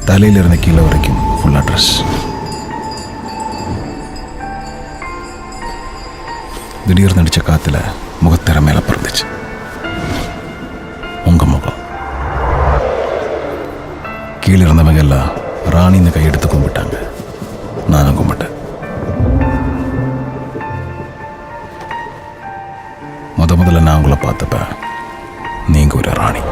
தலையிலிருந்து கீழே வரைக்கும் ஃபுல் அட்ரஸ். திடீர்னு அடித்த காற்றுல முகத்திற மேலே பிறந்துச்சு உங்கள் முகம். கீழே இருந்தவங்க எல்லாம் ராணின்னு கையெடுத்து கும்பிட்டாங்க. நானும் கும்பிட்டேன். முதல்ல நான் உங்களை பார்த்தப்ப நீங்கள் ஒரு ராணி.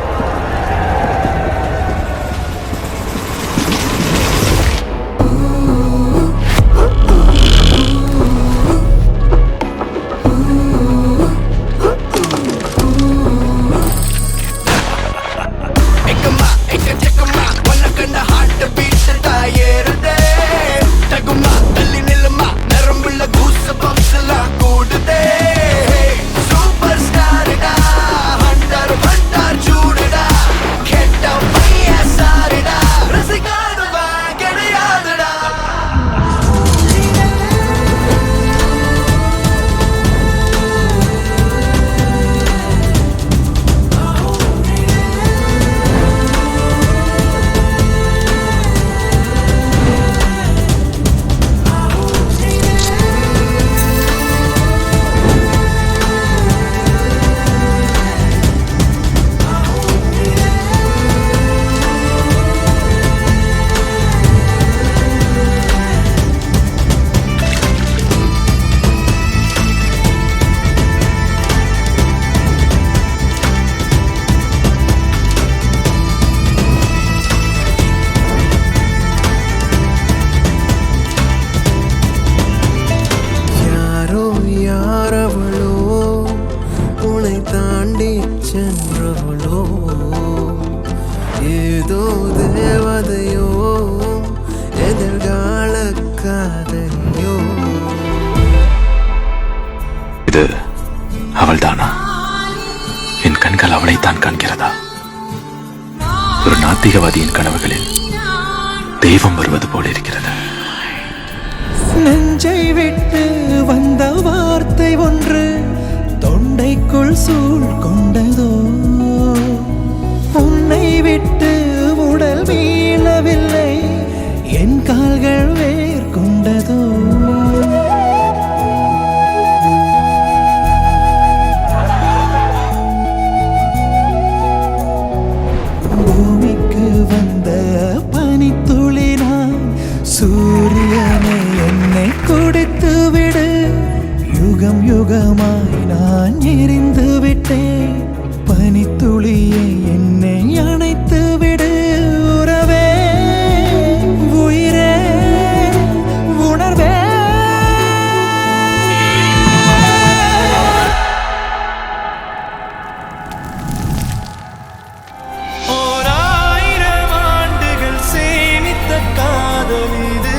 ஏதோ தேவதையோ எதிர்கால காதலியோ. இது அவள்தானா? என் கண்கள் அவளைத்தான் காண்கிறதா? ஒரு நாத்திகவாதியின் கனவுகளில் தெய்வம் வருவது போல இருக்கிறது. நெஞ்சை விட்டு வந்த வார்த்தை ஒன்று தொண்டைக்குள் சூழ் கொண்டதோ. உன்னை விட்டு உடல் மீளவில்லை, என் கால்கள் வேர் கொண்டதோ. பூமிக்கு வந்த பனித்துளினான் சூரியனை என்னை குடித்து விடு. யுகம் யுகமாய் நான் எரிந்து விட்டேன். பனித்துளியை என்னை அணைத்து விடு. உறவே உயிரே உணர்வே. ஓராயிரம் ஆண்டுகள் சேமித்த காதல் இது.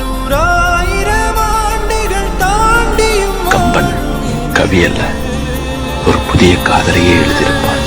100,000 ஆண்டுகள் தாண்டியும் கம்பன் கவி அல்ல, ஒரு புதிய காதலையே எழுதியிருப்பான்.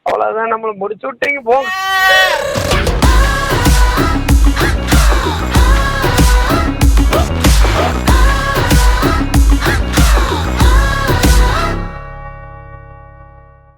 அவ்வளவுதான், நம்மள முடிச்சு விட்டீங்க போங்க.